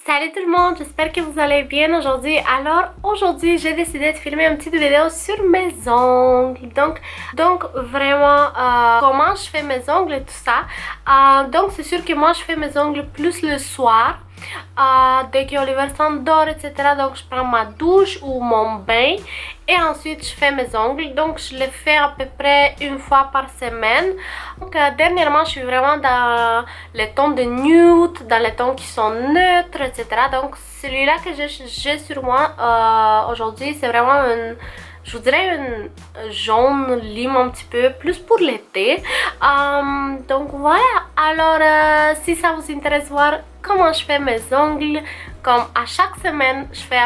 Salut tout le monde, j'espère que vous allez bien aujourd'hui. Alors aujourd'hui j'ai décidé de filmer une petite vidéo sur mes ongles. Donc vraiment comment je fais mes ongles et tout ça. Donc c'est sûr que moi je fais mes ongles plus le soir. Dès que Oliver s'endort, etc. Donc je prends ma douche ou mon bain et ensuite je fais mes ongles. Donc je les fais à peu près une fois par semaine. Donc dernièrement je suis vraiment dans les tons de nude, dans les tons qui sont neutres, etc. Donc celui-là que j'ai sur moi aujourd'hui, c'est vraiment une, je vous dirais une jaune lime un petit peu, plus pour l'été. Donc voilà, alors si ça vous intéresse voir comment je fais mes ongles, comme à chaque semaine je fais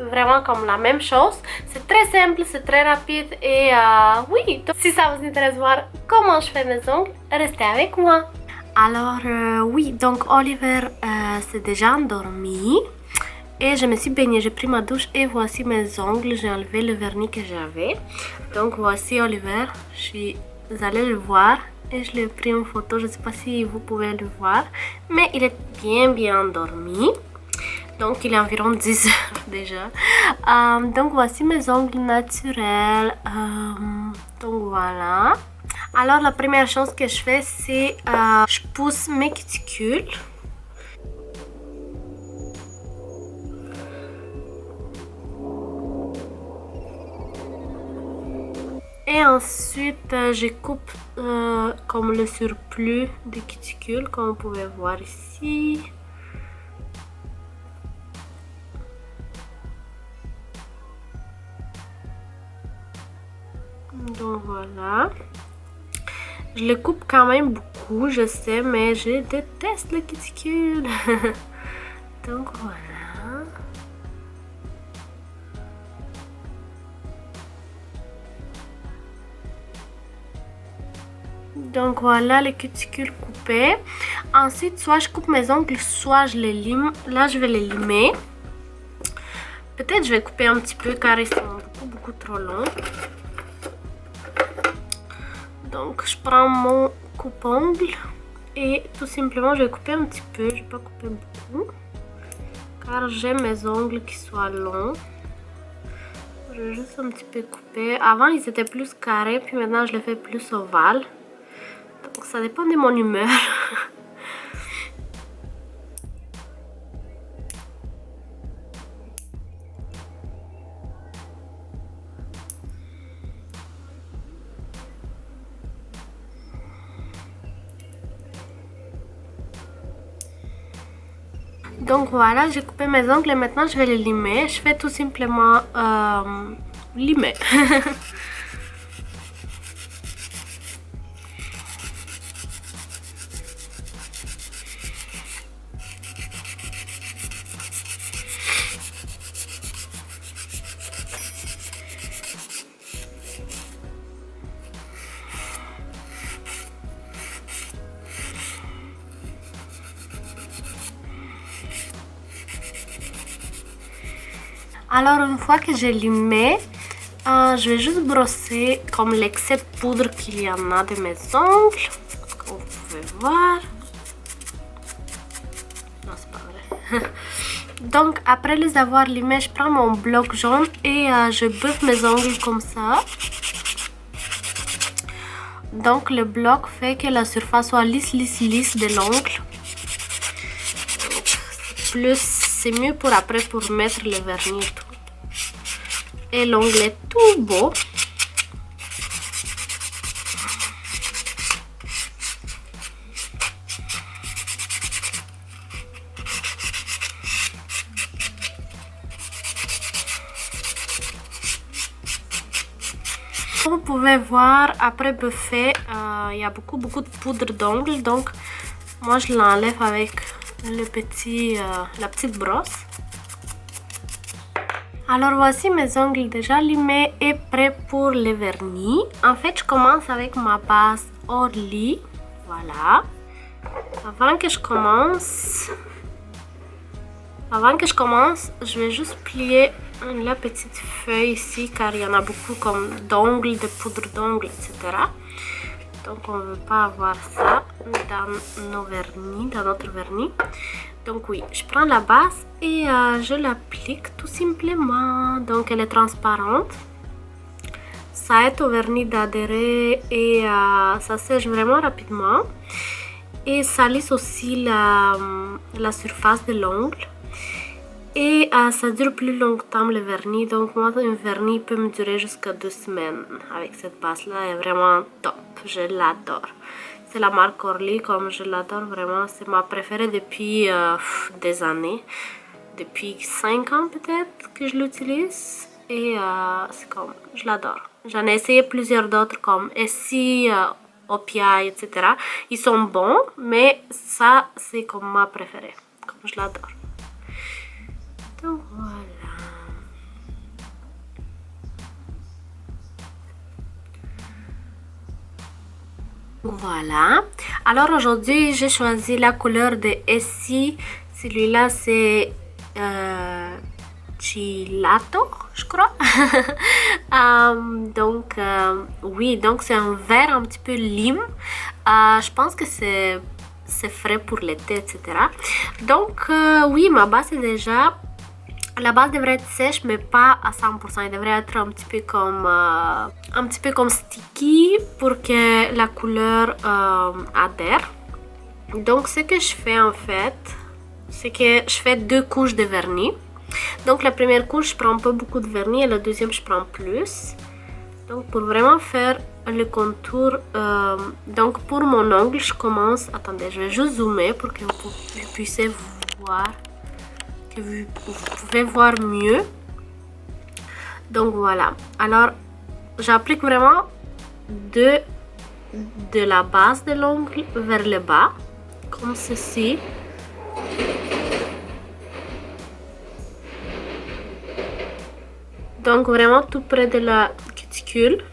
vraiment comme la même chose. C'est très simple, c'est très rapide et oui, donc, si ça vous intéresse voir comment je fais mes ongles, restez avec moi. Alors oui, donc Oliver s'est déjà endormi. Et je me suis baignée, j'ai pris ma douche et voici mes ongles, j'ai enlevé le vernis que j'avais. Donc voici Oliver, vous allez le voir et je lui ai pris une photo, je ne sais pas si vous pouvez le voir. Mais il est bien endormi, donc il est environ 10 heures déjà. Donc voici mes ongles naturels, donc voilà. Alors la première chose que je fais c'est je pousse mes cuticules. Et ensuite, je coupe comme le surplus des cuticules, comme vous pouvez voir ici. Donc voilà. Je le coupe quand même beaucoup, je sais, mais je déteste les cuticules. Donc voilà. Donc voilà les cuticules coupées. Ensuite, soit je coupe mes ongles, soit je les lime. Là, je vais les limer. Peut-être je vais couper un petit peu car ils sont beaucoup trop longs. Donc je prends mon coupe-ongle et tout simplement je vais couper un petit peu. Je vais pas couper beaucoup car j'aime mes ongles qui soient longs. Je vais juste un petit peu couper. Avant ils étaient plus carrés, puis maintenant je les fais plus ovales. Donc ça dépend de mon humeur. Donc voilà, j'ai coupé mes ongles et maintenant je vais les limer. Je fais tout simplement limer. Alors une fois que j'ai limé, je vais juste brosser comme l'excès de poudre qu'il y en a de mes ongles, comme vous pouvez voir. Non, c'est pas vrai. Donc après les avoir limés, je prends mon bloc jaune et je buffe mes ongles comme ça. Donc le bloc fait que la surface soit lisse de l'ongle. Plus c'est mieux pour après pour mettre le vernis et tout. Et l'ongle est tout beau. Vous pouvez voir, après buffer, il y a beaucoup de poudre d'ongle. Donc moi je l'enlève avec la petite brosse. Alors voici mes ongles déjà limés et prêts pour le vernis. En fait, je commence avec ma base Orly. Voilà. Avant que je commence, je vais juste plier la petite feuille ici car il y en a beaucoup comme d'ongles, de poudre d'ongles, etc. Donc on ne veut pas avoir ça dans nos vernis, dans notre vernis. Donc oui, je prends la base et je l'applique tout simplement. Donc elle est transparente. Ça aide au vernis d'adhérer et ça sèche vraiment rapidement. Et ça lisse aussi la surface de l'ongle. Et ça dure plus longtemps le vernis. Donc moi, un vernis peut me durer jusqu'à 2 semaines. Avec cette base-là, elle est vraiment top. Je l'adore. C'est la marque Orly, comme je l'adore vraiment. C'est ma préférée depuis des années. Depuis 5 ans peut-être que je l'utilise. Et c'est comme, je l'adore. J'en ai essayé plusieurs d'autres comme Essie, Opia, etc. Ils sont bons, mais ça, c'est comme ma préférée. Comme je l'adore. Donc voilà. Voilà. Alors aujourd'hui, j'ai choisi la couleur de Essie. Celui-là, c'est Gelato, je crois. Oui, donc c'est un vert un petit peu lime. Je pense que c'est frais pour l'été, etc. Donc oui, ma base est déjà... La base devrait être sèche, mais pas à 100%. Elle devrait être un petit peu comme sticky pour que la couleur adhère. Donc ce que je fais en fait, c'est que je fais 2 couches de vernis. Donc la première couche, je prends pas beaucoup de vernis et la deuxième, je prends plus. Donc pour vraiment faire le contour, donc pour mon ongle, je commence... Attendez, je vais juste zoomer pour que vous puissiez voir. Que vous pouvez voir mieux. Donc voilà. Alors, j'applique vraiment de la base de l'ongle vers le bas, comme ceci. Donc vraiment tout près de la cuticule.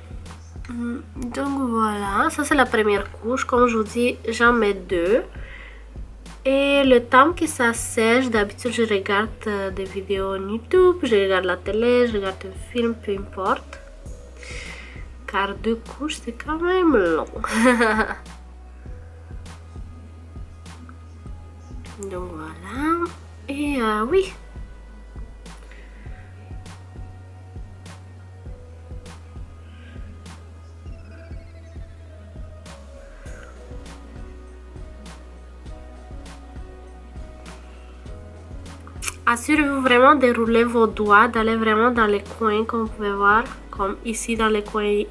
Donc voilà, ça c'est la première couche. Comme je vous dis, j'en mets 2. Et le temps que ça sèche, d'habitude je regarde des vidéos YouTube, je regarde la télé, je regarde un film, peu importe. Car 2 couches c'est quand même long. Donc voilà. Et oui. Assurez-vous vraiment de rouler vos doigts, d'aller vraiment dans les coins comme vous pouvez voir, comme ici dans les coins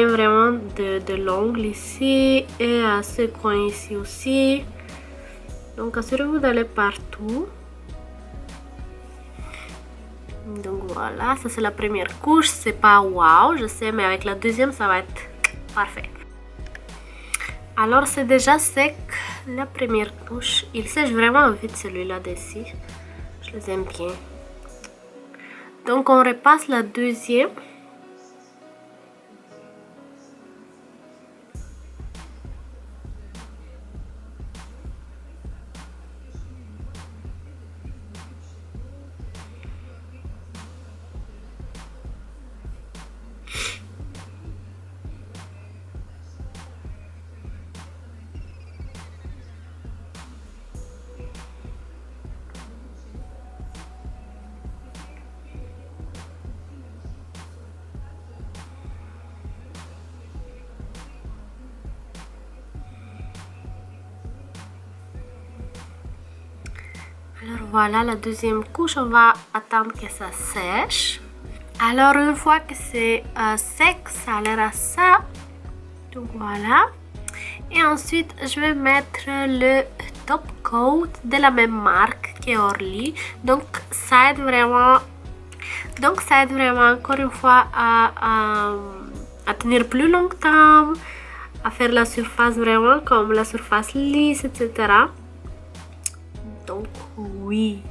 vraiment de l'ongle ici et à ce coin ici aussi. Donc assurez-vous d'aller partout. Donc voilà, ça c'est la première couche, c'est pas wow, je sais, mais avec la deuxième ça va être parfait. Alors c'est déjà sec la première couche. Il sèche vraiment vite celui-là d'ici. Je les aime bien. Donc on repasse la deuxième. Alors voilà la deuxième couche, on va attendre que ça sèche. Alors une fois que c'est sec, ça a l'air à ça. Donc voilà. Et ensuite je vais mettre le top coat de la même marque que Orly. Donc ça aide vraiment encore une fois à tenir plus longtemps, à faire la surface vraiment comme la surface lisse, etc. Donc oui.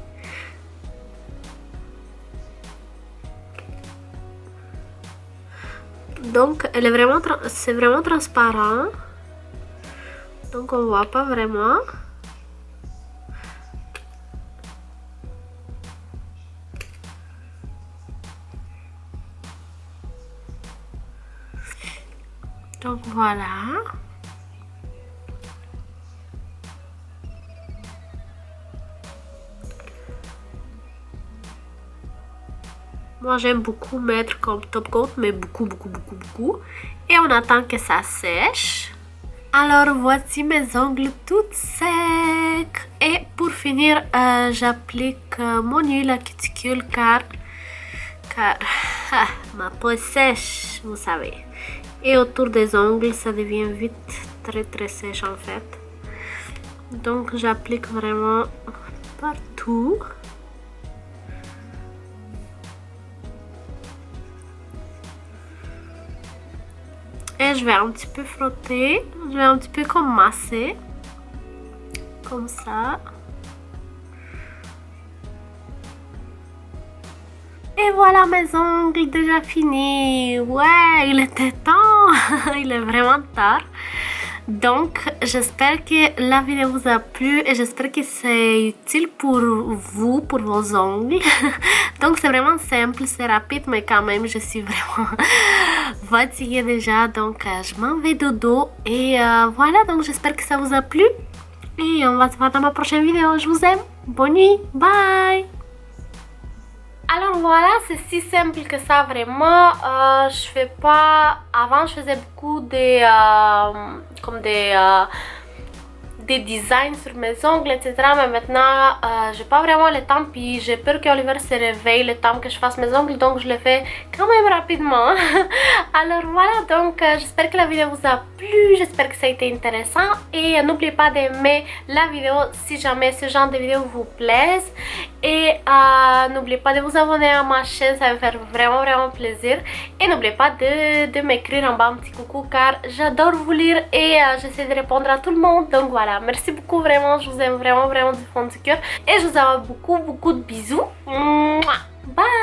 Donc elle est vraiment, c'est vraiment transparent. Donc on voit pas vraiment. Donc voilà. Moi j'aime beaucoup mettre comme top coat, mais beaucoup. Et on attend que ça sèche. Alors voici mes ongles toutes secs. Et pour finir, j'applique mon huile à cuticule car ma peau est sèche, vous savez. Et autour des ongles, ça devient vite très sèche en fait. Donc j'applique vraiment partout. Et je vais un petit peu frotter, je vais un petit peu comme masser, comme ça. Et voilà mes ongles déjà finis. Ouais, il était temps, il est vraiment tard. Donc j'espère que la vidéo vous a plu et j'espère que c'est utile pour vous, pour vos ongles. Donc c'est vraiment simple, c'est rapide, mais quand même je suis vraiment fatiguée déjà, donc je m'en vais dodo. Et voilà, donc j'espère que ça vous a plu et on va se voir dans ma prochaine vidéo. Je vous aime, bonne nuit, bye. Alors voilà, c'est si simple que ça vraiment. Je fais pas. Avant, je faisais beaucoup des des designs sur mes ongles, etc. Mais maintenant, j'ai pas vraiment le temps. Puis j'ai peur qu'Oliver se réveille le temps que je fasse mes ongles. Donc je le fais quand même rapidement. Alors voilà, donc j'espère que la vidéo vous a plu. J'espère que ça a été intéressant. Et n'oubliez pas d'aimer la vidéo si jamais ce genre de vidéo vous plaise. Et n'oubliez pas de vous abonner à ma chaîne, ça va me faire vraiment plaisir. Et n'oubliez pas de m'écrire en bas un petit coucou car j'adore vous lire et j'essaie de répondre à tout le monde. Donc voilà, merci beaucoup vraiment, je vous aime vraiment du fond du cœur. Et je vous envoie beaucoup de bisous. Bye.